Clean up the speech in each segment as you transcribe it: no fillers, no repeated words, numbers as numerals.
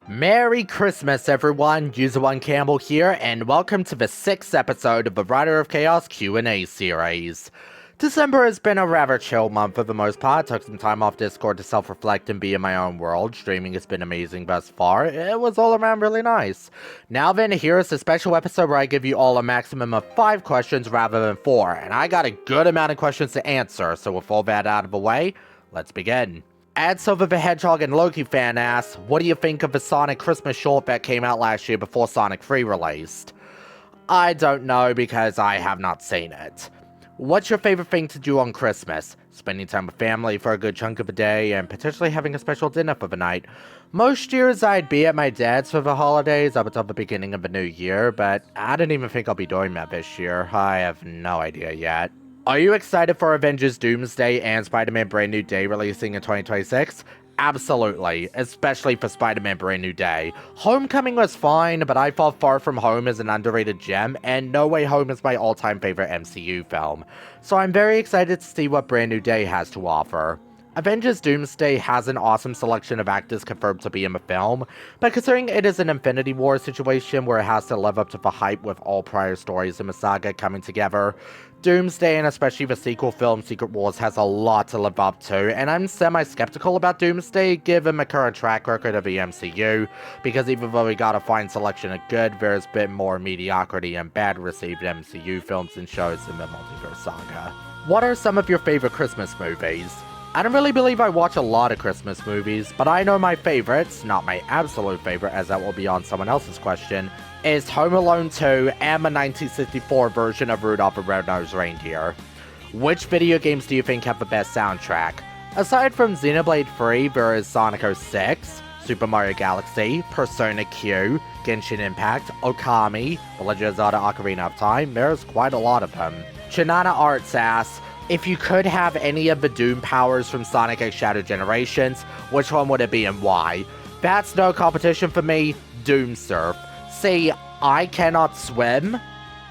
Merry Christmas, everyone! User1Campbell here, and welcome to the 6th episode of the Rider of Chaos Q&A series. December has been a rather chill month for the most part. Took some time off Discord to self-reflect and be in my own world. Streaming has been amazing thus far. It was all around really nice. Now then, here is a special episode where I give you all a maximum of 5 questions rather than 4, and I got a good amount of questions to answer, so with all that out of the way, let's begin. AdsSilverthehedgehogandlokifan asks, what do you think of the Sonic Christmas short that came out last year before Sonic 3 released? I don't know because I have not seen it. What's your favorite thing to do on Christmas? Spending time with family for a good chunk of the day and potentially having a special dinner for the night. Most years I'd be at my dad's for the holidays up until the beginning of the new year, but I don't even think I'll be doing that this year. I have no idea yet. Are you excited for Avengers Doomsday and Spider-Man Brand New Day releasing in 2026? Absolutely, especially for Spider-Man Brand New Day. Homecoming was fine, but I thought Far From Home is an underrated gem, and No Way Home is my all-time favorite MCU film. So I'm very excited to see what Brand New Day has to offer. Avengers Doomsday has an awesome selection of actors confirmed to be in the film, but considering it is an Infinity War situation where it has to live up to the hype with all prior stories in the saga coming together, Doomsday and especially the sequel film Secret Wars has a lot to live up to, and I'm semi-skeptical about Doomsday given the current track record of the MCU, because even though we got a fine selection of good, there's been more mediocrity and bad received MCU films and shows in the multiverse saga. What are some of your favorite Christmas movies? I don't really believe I watch a lot of Christmas movies, but I know my favorites, not my absolute favorite as that will be on someone else's question, is Home Alone 2 and the 1964 version of Rudolph the Red-Nosed Reindeer. Which video games do you think have the best soundtrack? Aside from Xenoblade 3, there is Sonic 06, Super Mario Galaxy, Persona Q, Genshin Impact, Okami, The Legend of Zelda Ocarina of Time. There's quite a lot of them. ChenanaArts asks, if you could have any of the Doom powers from Sonic X Shadow Generations, which one would it be and why? That's no competition for me, Doom Surf. See, I cannot swim,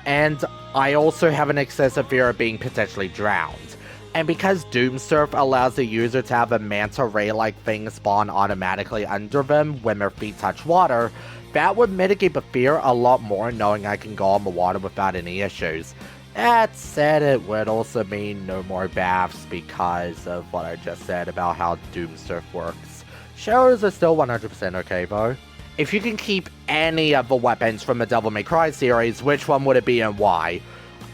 and I also have an excessive fear of being potentially drowned. And because Doom Surf allows the user to have a manta ray-like thing spawn automatically under them when their feet touch water, that would mitigate the fear a lot more knowing I can go on the water without any issues. That said, it would also mean no more baths because of what I just said about how Doom Surf works. Showers are still 100% okay though. If you can keep any of the weapons from the Devil May Cry series, which one would it be and why?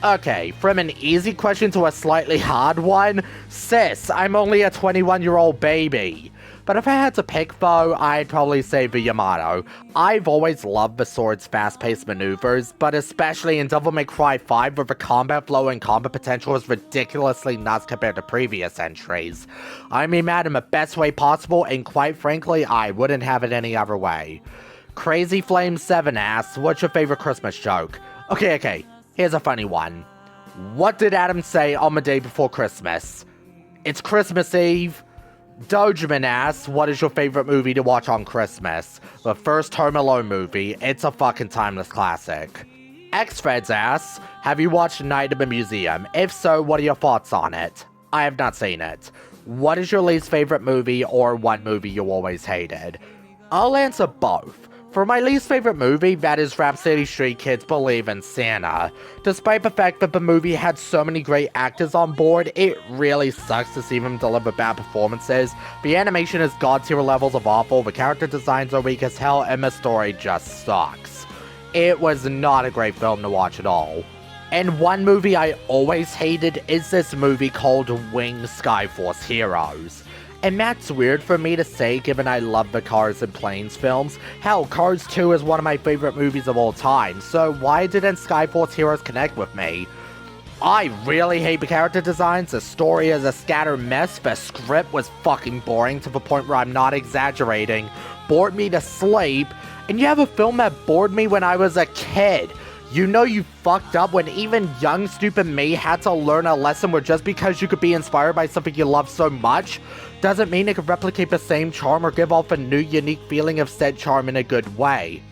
Okay, from an easy question to a slightly hard one, sis, I'm only a 21-year-old baby. But if I had to pick though, I'd probably say the Yamato. I've always loved the sword's fast-paced maneuvers, but especially in Devil May Cry 5 where the combat flow and combat potential is ridiculously nuts compared to previous entries. I mean that in the best way possible, and quite frankly, I wouldn't have it any other way. Crazy Flame 7 asks, what's your favorite Christmas joke? Okay, here's a funny one. What did Adam say on the day before Christmas? It's Christmas Eve. Dogesman asks, what is your favorite movie to watch on Christmas? The first Home Alone movie. It's a fucking timeless classic. Exfredds asks, have you watched Night at the Museum? If so, what are your thoughts on it? I have not seen it. What is your least favorite movie or one movie you always hated? I'll answer both. For my least favorite movie, that is Rhapsody Street Kids Believe in Santa. Despite the fact that the movie had so many great actors on board, it really sucks to see them deliver bad performances. The animation is god-tier levels of awful, the character designs are weak as hell, and the story just sucks. It was not a great film to watch at all. And one movie I always hated is this movie called Wings Skyforce Heroes. And that's weird for me to say given I love the Cars and Planes films. Hell, Cars 2 is one of my favorite movies of all time, so why didn't Skyforce Heroes connect with me? I really hate the character designs, the story is a scattered mess, the script was fucking boring to the point where I'm not exaggerating, bored me to sleep, and you have a film that bored me when I was a kid. You know you fucked up when even young stupid me had to learn a lesson where just because you could be inspired by something you love so much, doesn't mean it could replicate the same charm or give off a new unique feeling of said charm in a good way.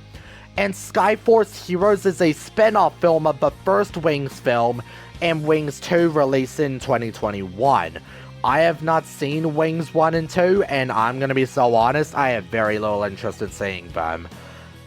And Skyforce Heroes is a spin-off film of the first Wings film, and Wings 2 released in 2021. I have not seen Wings 1 and 2, and I'm gonna be so honest, I have very little interest in seeing them.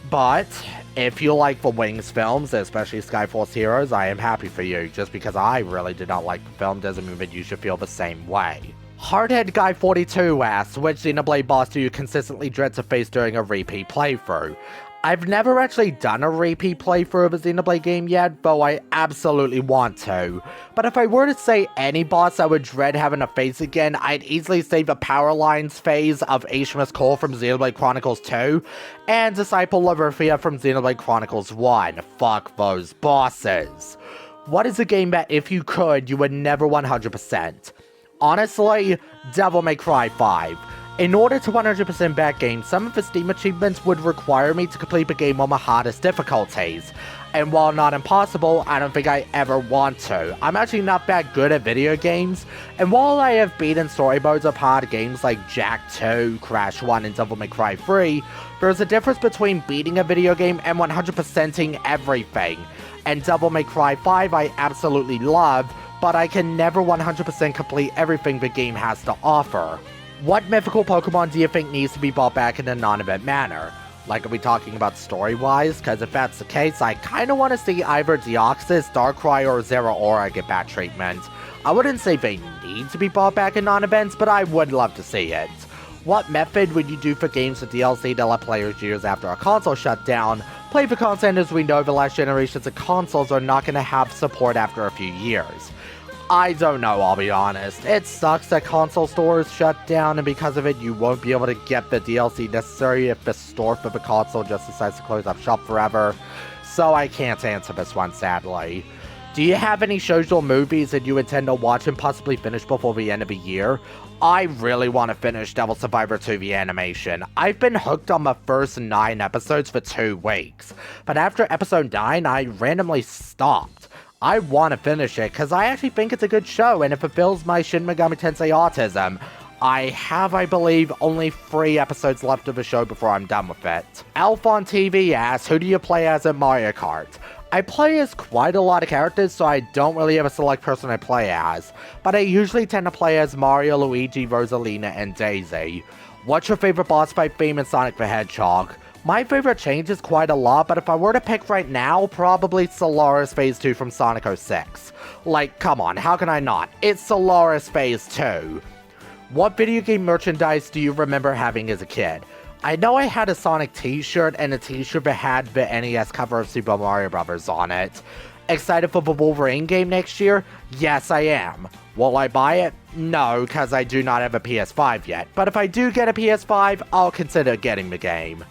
But, if you like the Wings films, especially Skyforce Heroes, I am happy for you. Just because I really did not like the film doesn't mean that you should feel the same way. Hardhead Guy 42 asks, which Xenoblade boss do you consistently dread to face during a repeat playthrough? I've never actually done a repeat playthrough of a Xenoblade game yet, though I absolutely want to. But if I were to say any boss I would dread having to face again, I'd easily say the Power Lines phase of Ashma's Call from Xenoblade Chronicles 2, and Disciple of Orphea from Xenoblade Chronicles 1. Fuck those bosses. What is a game that if you could, you would never 100%? Honestly, Devil May Cry 5. In order to 100% that game, some of the Steam achievements would require me to complete the game on the hardest difficulties. And while not impossible, I don't think I ever want to. I'm actually not that good at video games, and while I have beaten story modes of hard games like Jak 2, Crash 1, and Devil May Cry 3, there's a difference between beating a video game and 100%ing everything. And Devil May Cry 5 I absolutely love, but I can never 100% complete everything the game has to offer. What mythical Pokemon do you think needs to be brought back in a non-event manner? Like, are we talking about story-wise? Because if that's the case, I kinda want to see either Deoxys, Darkrai, or Zeraora get bad treatment. I wouldn't say they need to be brought back in non-events, but I would love to see it. What method would you do for games with DLC that let players years after a console shut down play the content, as we know the last generations of consoles are not going to have support after a few years? I don't know, I'll be honest. It sucks that console stores shut down, and because of it, you won't be able to get the DLC necessary if the store for the console just decides to close up shop forever. So I can't answer this one, sadly. Do you have any shows or movies that you intend to watch and possibly finish before the end of the year? I really want to finish Devil Survivor 2 the animation. I've been hooked on the first 9 episodes for 2 weeks, but after episode 9, I randomly stopped. I want to finish it because I actually think it's a good show and it fulfills my Shin Megami Tensei autism. I have, I believe, only 3 episodes left of the show before I'm done with it. LFonTV asks, who do you play as in Mario Kart? I play as quite a lot of characters, so I don't really have a select person I play as, but I usually tend to play as Mario, Luigi, Rosalina, and Daisy. What's your favorite boss fight theme in Sonic the Hedgehog? My favorite changes quite a lot, but if I were to pick right now, probably Solaris Phase 2 from Sonic 06. Like, come on, how can I not? It's Solaris Phase 2. What video game merchandise do you remember having as a kid? I know I had a Sonic t-shirt and a t-shirt that had the NES cover of Super Mario Bros. On it. Excited for the Wolverine game next year? Yes, I am. Will I buy it? No, because I do not have a PS5 yet, but if I do get a PS5, I'll consider getting the game.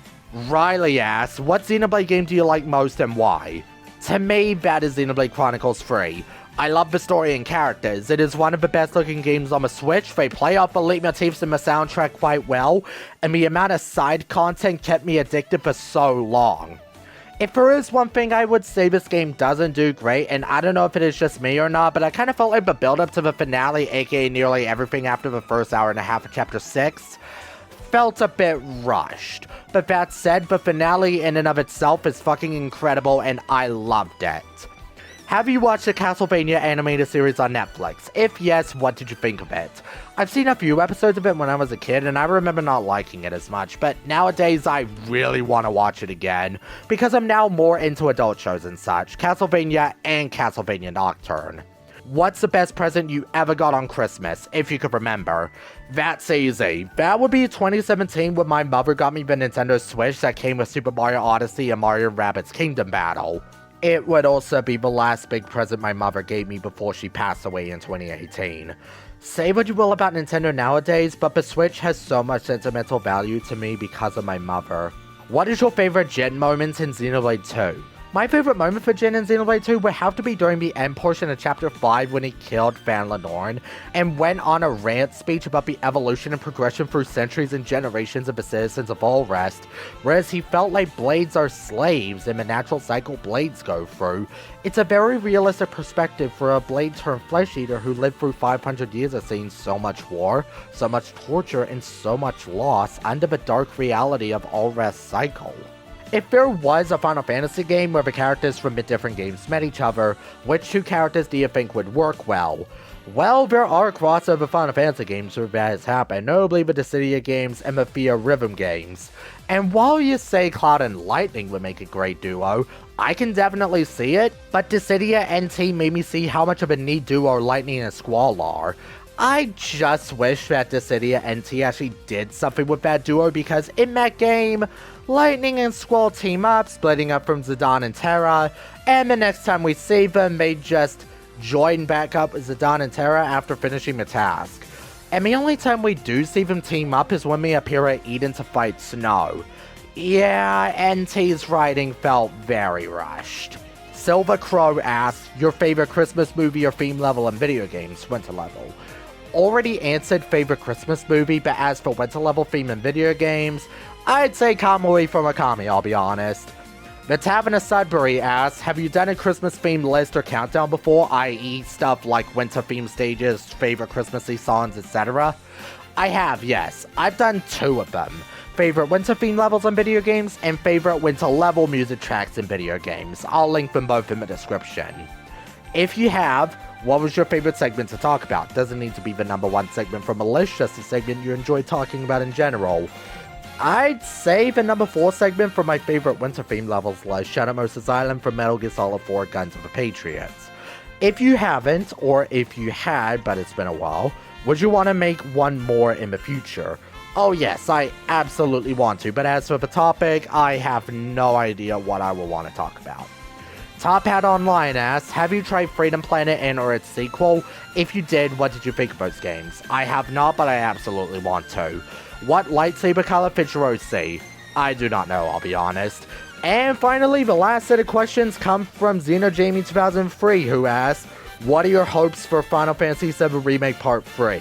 Riley asks, what Xenoblade game do you like most and why? To me, that is Xenoblade Chronicles 3. I love the story and characters. It is one of the best looking games on the Switch. They play off the leitmotifs in the soundtrack quite well, and the amount of side content kept me addicted for so long. If there is one thing I would say this game doesn't do great, and I don't know if it is just me or not, but I kind of felt like the build up to the finale, aka nearly everything after the first hour and a half of Chapter 6, felt a bit rushed. But that said, the finale in and of itself is fucking incredible and I loved it. Have you watched the Castlevania animated series on Netflix? If yes, what did you think of it? I've seen a few episodes of it when I was a kid and I remember not liking it as much, but nowadays I really want to watch it again because I'm now more into adult shows and such, Castlevania and Castlevania Nocturne. What's the best present you ever got on Christmas, if you could remember? That's easy. That would be 2017 when my mother got me the Nintendo Switch that came with Super Mario Odyssey and Mario Rabbids Kingdom Battle. It would also be the last big present my mother gave me before she passed away in 2018. Say what you will about Nintendo nowadays, but the Switch has so much sentimental value to me because of my mother. What is your favorite Jin moment in Xenoblade 2? My favorite moment for Jin in Xenoblade 2 would have to be during the end portion of Chapter 5 when he killed Van Lenorn and went on a rant speech about the evolution and progression through centuries and generations of the citizens of Allrest, whereas he felt like blades are slaves and the natural cycle blades go through. It's a very realistic perspective for a blade-turned flesh-eater who lived through 500 years of seeing so much war, so much torture, and so much loss under the dark reality of Allrest's cycle. If there was a Final Fantasy game where the characters from the different games met each other, which 2 characters do you think would work well? Well, there are crossover Final Fantasy games where that has happened, notably with the Dissidia games and Mafia Rhythm games. And while you say Cloud and Lightning would make a great duo, I can definitely see it, but Dissidia and T made me see how much of a neat duo Lightning and Squall are. I just wish that Dissidia and T actually did something with that duo, because in that game, Lightning and Squall team up, splitting up from Zidane and Terra, and the next time we see them, they just join back up with Zidane and Terra after finishing the task. And the only time we do see them team up is when they appear at Eden to fight Snow. Yeah, NT's writing felt very rushed. Silver Crow asks, your favorite Christmas movie or theme level in video games, winter level. Already answered favorite Christmas movie, but as for winter level theme in video games, I'd say Kamui from Akami, I'll be honest. The Tavern of Sudbury asks, have you done a Christmas themed list or countdown before, i.e. stuff like winter themed stages, favorite Christmassy songs, etc.? I have, yes. I've done 2 of them. Favorite winter themed levels in video games, and favorite winter level music tracks in video games. I'll link them both in the description. If you have, what was your favorite segment to talk about? Doesn't need to be the #1 segment from a list, just a segment you enjoy talking about in general. I'd say the #4 segment for my favorite winter theme levels was Shadowmosa's Island from Metal Gear Solid 4 Guns of the Patriots. If you haven't, or if you had but it's been a while, would you want to make one more in the future? Oh yes, I absolutely want to, but as for the topic, I have no idea what I will want to talk about. TopHatOnline asks, have you tried Freedom Planet and or its sequel? If you did, what did you think of those games? I have not, but I absolutely want to. What lightsaber color fits your OC? I do not know, I'll be honest. And finally, the last set of questions come from XenoJamie 2003, who asks, what are your hopes for Final Fantasy VII Remake Part 3?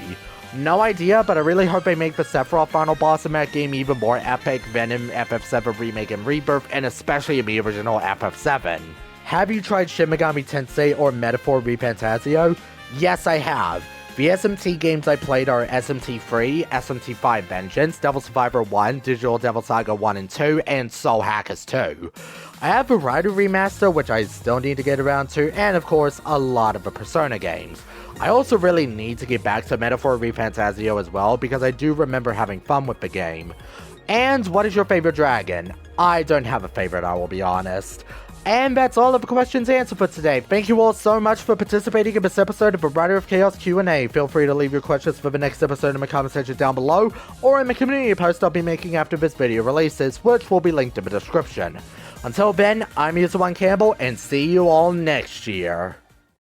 No idea, but I really hope they make the Sephiroth final boss in that game even more epic than in FF7 Remake and Rebirth, and especially in the original FF7. Have you tried Shin Megami Tensei or Metaphor Repantasio? Yes, I have. The SMT games I played are SMT3, SMT5 Vengeance, Devil Survivor 1, Digital Devil Saga 1 and 2, and Soul Hackers 2. I have a Rider Remaster, which I still need to get around to, and of course, a lot of the Persona games. I also really need to get back to Metaphor Repantasio as well, because I do remember having fun with the game. And what is your favorite dragon? I don't have a favorite, I will be honest. And that's all of the questions answered for today. Thank you all so much for participating in this episode of the Rider of Chaos Q&A. Feel free to leave your questions for the next episode in the comment section down below, or in the community post I'll be making after this video releases, which will be linked in the description. Until then, I'm User1Campbell, and see you all next year.